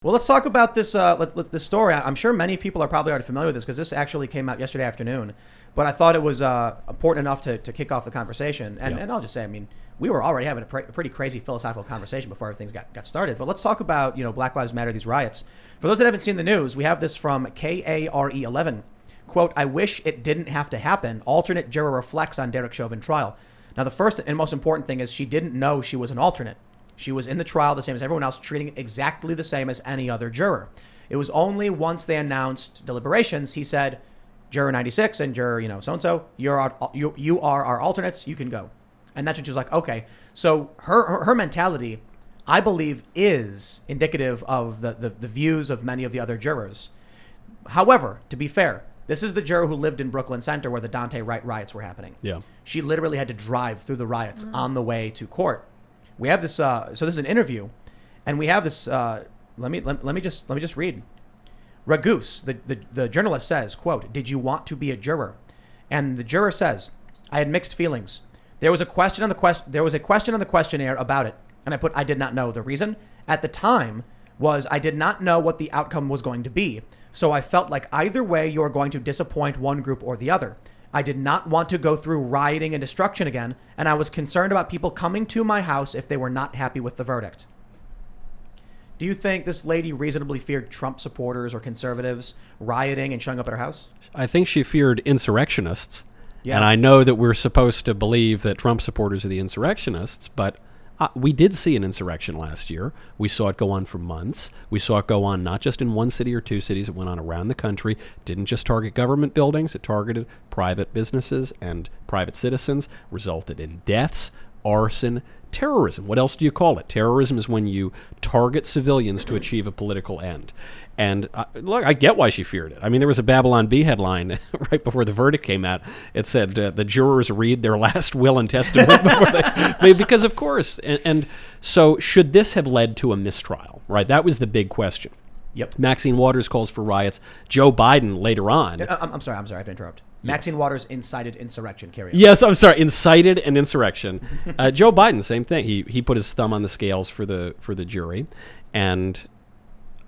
Well, let's talk about this this story. I'm sure many people are probably already familiar with this because this actually came out yesterday afternoon. But I thought it was important enough to kick off the conversation. And I'll just say, I mean, we were already having a pretty crazy philosophical conversation before everything got started. But let's talk about, Black Lives Matter, these riots. For those that haven't seen the news, we have this from KARE11. Quote, "I wish it didn't have to happen. Alternate juror reflects on Derek Chauvin trial." Now, the first and most important thing is she didn't know she was an alternate. She was in the trial the same as everyone else, treating it exactly the same as any other juror. It was only once they announced deliberations, he said, Juror 96 and Juror, so-and-so, you are our alternates, you can go. And that's when she was like, okay. So her mentality, I believe, is indicative of the views of many of the other jurors. However, to be fair, this is the juror who lived in Brooklyn Center where the Dante Wright riots were happening. Yeah. She literally had to drive through the riots on the way to court. We have this. So this is an interview, and we have this. Let me just read. Ragoose, the journalist says, "Quote: Did you want to be a juror?" And the juror says, "I had mixed feelings. There was a question on the questionnaire about it, and I did not know the reason at the time was I did not know what the outcome was going to be. So I felt like either way you are going to disappoint one group or the other. I did not want to go through rioting and destruction again, and I was concerned about people coming to my house if they were not happy with the verdict." Do you think this lady reasonably feared Trump supporters or conservatives rioting and showing up at her house? I think she feared insurrectionists. Yeah. And I know that we're supposed to believe that Trump supporters are the insurrectionists, but we did see an insurrection last year. We saw it go on for months. We saw it go on not just in one city or two cities. It went on around the country. Didn't just target government buildings. It targeted private businesses and private citizens, resulted in deaths, arson, terrorism. What else do you call it? Terrorism is when you target civilians to achieve a political end. And look, I get why she feared it. I mean, there was a Babylon Bee headline right before the verdict came out. It said the jurors read their last will and testament before they because of course. And so should this have led to a mistrial, right? That was the big question. Yep. Maxine Waters calls for riots. Joe Biden later on. I'm sorry, I have to interrupt. Maxine Waters incited insurrection. Carry on. Yes, I'm sorry. Incited an insurrection. Joe Biden, same thing. He put his thumb on the scales for the jury, and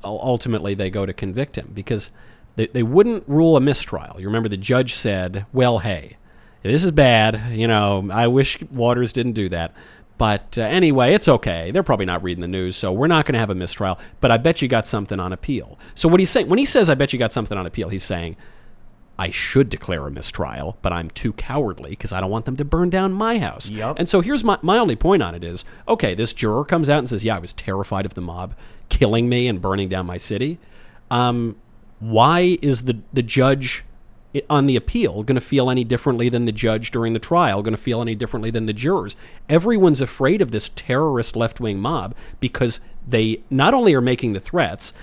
ultimately they go to convict him because they wouldn't rule a mistrial. You remember the judge said, well, hey, this is bad. I wish Waters didn't do that. But anyway, it's okay. They're probably not reading the news, so we're not going to have a mistrial. But I bet you got something on appeal. So what he's saying, when he says, I bet you got something on appeal, he's saying, I should declare a mistrial, but I'm too cowardly because I don't want them to burn down my house. Yep. And so here's my only point on it is, okay, this juror comes out and says, yeah, I was terrified of the mob killing me and burning down my city. Why is the judge on the appeal going to feel any differently than the judge during the trial, going to feel any differently than the jurors? Everyone's afraid of this terrorist left-wing mob because they not only are making the threats,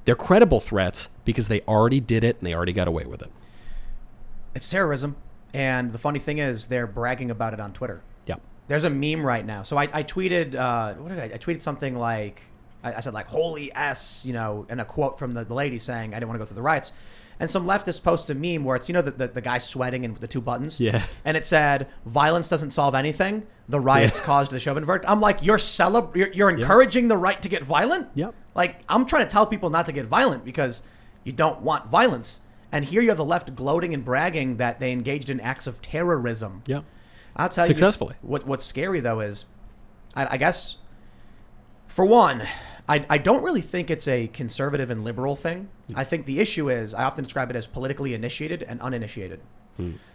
they're credible threats because they already did it and they already got away with it. It's terrorism. And the funny thing is they're bragging about it on Twitter. Yeah. There's a meme right now. So I tweeted, what did I tweeted something like, I said like, holy S, and a quote from the lady saying, I didn't want to go through the riots. And some leftists post a meme where it's, the guy sweating and the two buttons. Yeah. And it said, violence doesn't solve anything. The riots caused the Chauvin verdict. I'm like, you're encouraging the right to get violent? Yep. Like, I'm trying to tell people not to get violent because you don't want violence. And here you have the left gloating and bragging that they engaged in acts of terrorism. Yeah. I'll tell Successfully. you, what's scary, though, is I guess, for one, I don't really think it's a conservative and liberal thing. I think the issue is, I often describe it as politically initiated and uninitiated.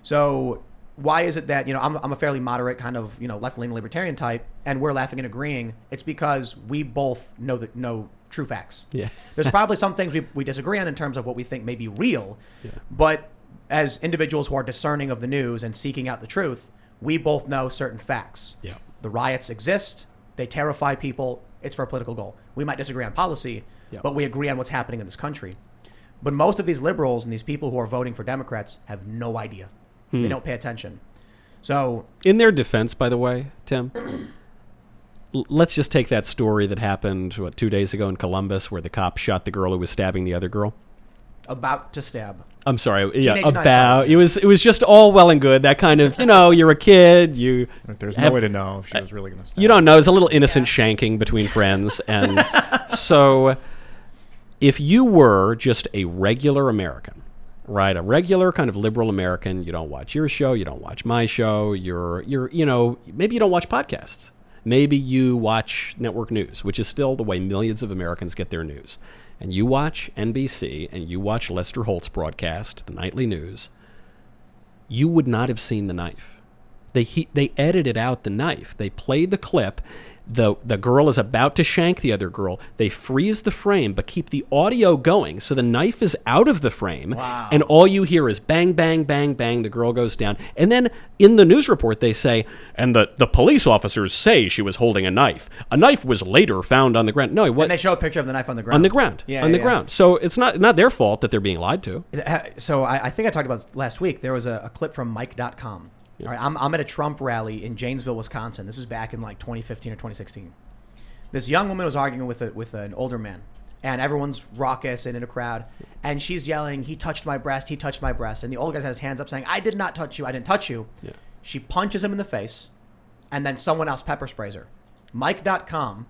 So why is it that, I'm a fairly moderate kind of, left-leaning libertarian type, and we're laughing and agreeing? It's because we both know true facts. Yeah. There's probably some things we disagree on in terms of what we think may be real, but as individuals who are discerning of the news and seeking out the truth, we both know certain facts. Yeah. The riots exist. They terrify people. It's for a political goal. We might disagree on policy, but we agree on what's happening in this country. But most of these liberals and these people who are voting for Democrats have no idea. They don't pay attention. So, in their defense, by the way, Tim, let's just take that story that happened, 2 days ago in Columbus where the cop shot the girl who was stabbing the other girl. About to stab. I'm sorry. Teenage It was just all well and good. That kind of, you're a kid. There's no way to know if she was really going to stab. You don't know. It's a little innocent shanking between friends. And so if you were just a regular American, right, a regular kind of liberal American, you don't watch your show, you don't watch my show, you're maybe you don't watch podcasts. Maybe you watch network news, which is still the way millions of Americans get their news. And you watch NBC and you watch Lester Holt's broadcast, the nightly news, you would not have seen the knife. They edited out the knife. They played the clip. The girl is about to shank the other girl. They freeze the frame, but keep the audio going, so the knife is out of the frame, Wow. and all you hear is bang, bang, bang, bang. The girl goes down. And then in the news report, they say, and the police officers say she was holding a knife. A knife was later found on the ground. No, what? And they show a picture of the knife on the ground. On the ground. Yeah, on the yeah. ground. So it's not their fault that they're being lied to. So I think I talked about this last week. There was a clip from Mike.com. All right, I'm at a Trump rally in Janesville, Wisconsin. This is back in like 2015 or 2016. This young woman was arguing with an older man, and everyone's raucous and in a crowd, and she's yelling, "He touched my breast! He touched my breast!" And the older guy has his hands up, saying, "I did not touch you! I didn't touch you!" Yeah. She punches him in the face, and then someone else pepper sprays her. Mike.com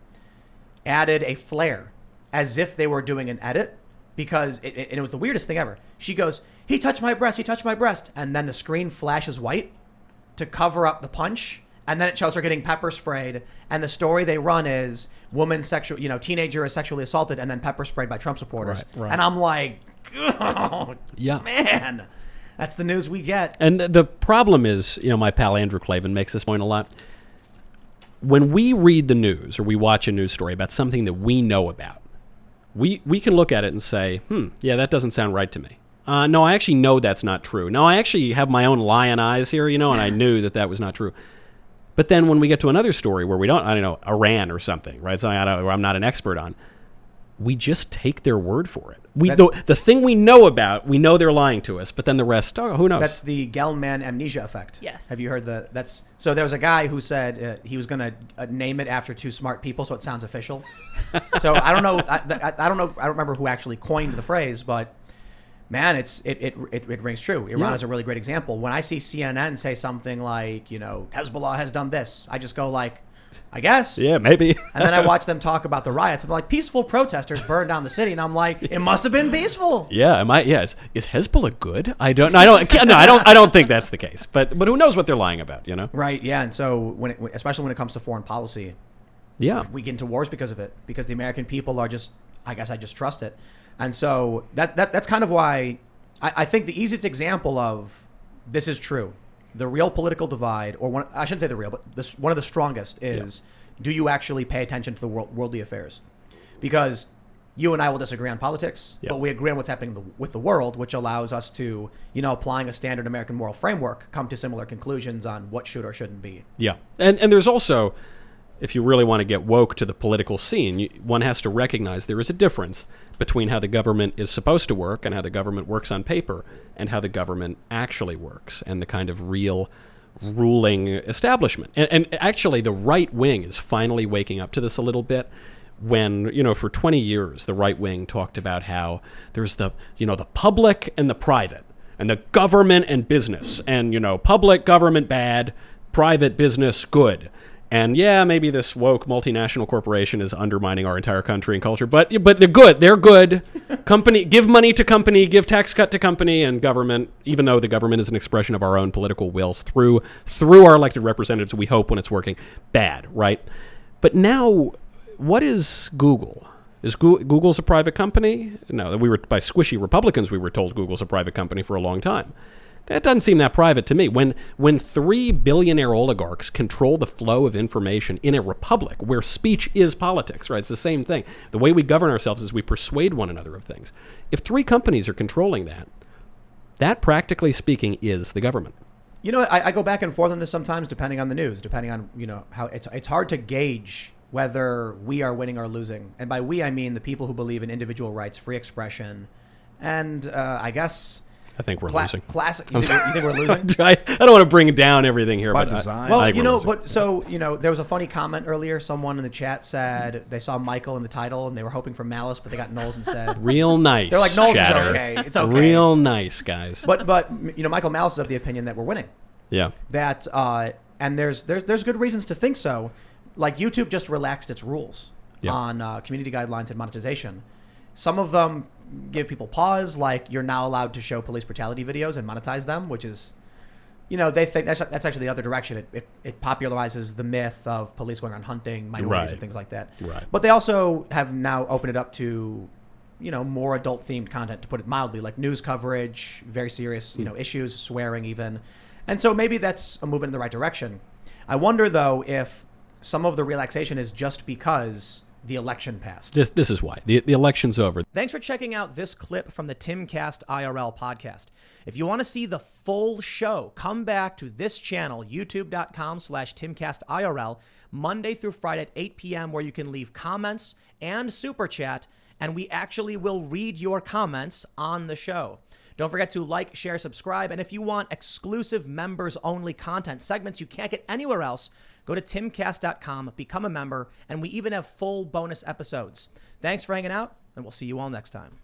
added a flare, as if they were doing an edit, because it was the weirdest thing ever. She goes, "He touched my breast! He touched my breast!" And then the screen flashes white to cover up the punch, and then it shows her getting pepper sprayed, and the story they run is teenager is sexually assaulted and then pepper sprayed by Trump supporters. Right. And I'm like, oh, Yeah. man, that's the news we get. And the problem is, my pal Andrew Klavan makes this point a lot. When we read the news or we watch a news story about something that we know about, we can look at it and say, yeah, that doesn't sound right to me. No, I actually know that's not true. No, I actually have my own lion eyes here, and I knew that was not true. But then when we get to another story where we don't, Iran or something, right? Something I'm not an expert on, we just take their word for it. The thing we know about, we know they're lying to us, but then the rest, who knows? That's the Gell-Mann amnesia effect. Yes. Have you heard so there was a guy who said he was going to name it after two smart people so it sounds official. So I don't know. I don't know. I don't remember who actually coined the phrase, but man, it rings true. Iran is a really great example. When I see CNN say something like, Hezbollah has done this, I just go like, I guess. Yeah, maybe. And then I watch them talk about the riots, and they're like, peaceful protesters burned down the city, and I'm like, it must have been peaceful. Yeah, is Hezbollah good? I don't think that's the case. But who knows what they're lying about, Right, yeah. And so especially when it comes to foreign policy, yeah, we get into wars because of it, because the American people are just, I guess I just trust it. And so that's kind of why I think the easiest example of this is true. The real political divide, I shouldn't say the real, but one of the strongest is, do you actually pay attention to the worldly affairs? Because you and I will disagree on politics, but we agree on what's happening with the world, which allows us to, applying a standard American moral framework, come to similar conclusions on what should or shouldn't be. Yeah. And there's also, if you really want to get woke to the political scene, one has to recognize there is a difference between how the government is supposed to work and how the government works on paper and how the government actually works and the kind of real ruling establishment. And actually, the right wing is finally waking up to this a little bit. When, for 20 years, the right wing talked about how there's the public and the private and the government and business and, public government bad, private business good. And yeah, maybe this woke multinational corporation is undermining our entire country and culture, but they're good. They're good. Company, give money to company, give tax cut to company, and government, even though the government is an expression of our own political wills through our elected representatives, we hope when it's working, bad, right? But now, what is Google? Is Google's a private company? No, by squishy Republicans, we were told Google's a private company for a long time. That doesn't seem that private to me. When 3 billionaire oligarchs control the flow of information in a republic where speech is politics, right? It's the same thing. The way we govern ourselves is we persuade one another of things. If 3 companies are controlling that practically speaking is the government. I go back and forth on this sometimes, depending on the news, depending on, how it's hard to gauge whether we are winning or losing. And by we, I mean the people who believe in individual rights, free expression, and I guess... I think we're losing. Classic. You think we're losing? I don't want to bring down everything here, By but design. there was a funny comment earlier. Someone in the chat said they saw Michael in the title and they were hoping for Malice, but they got Knowles instead. Real nice. They're like, Knowles chatter. is okay. It's okay. Real nice, guys. But Michael Malice is of the opinion that we're winning. Yeah. That and there's good reasons to think so. Like YouTube just relaxed its rules on community guidelines and monetization. Some of them give people pause, like you're now allowed to show police brutality videos and monetize them, which is, they think that's actually the other direction. It popularizes the myth of police going around hunting minorities and things like that. Right. But they also have now opened it up to, more adult-themed content, to put it mildly, like news coverage, very serious, issues, swearing even. And so maybe that's a movement in the right direction. I wonder, though, if some of the relaxation is just because the election passed. This is why. The election's over. Thanks for checking out this clip from the Timcast IRL podcast. If you want to see the full show, come back to this channel, youtube.com/TimcastIRL, Monday through Friday at 8 p.m., where you can leave comments and super chat, and we actually will read your comments on the show. Don't forget to like, share, subscribe, and if you want exclusive members-only content, segments you can't get anywhere else, go to timcast.com, become a member, and we even have full bonus episodes. Thanks for hanging out, and we'll see you all next time.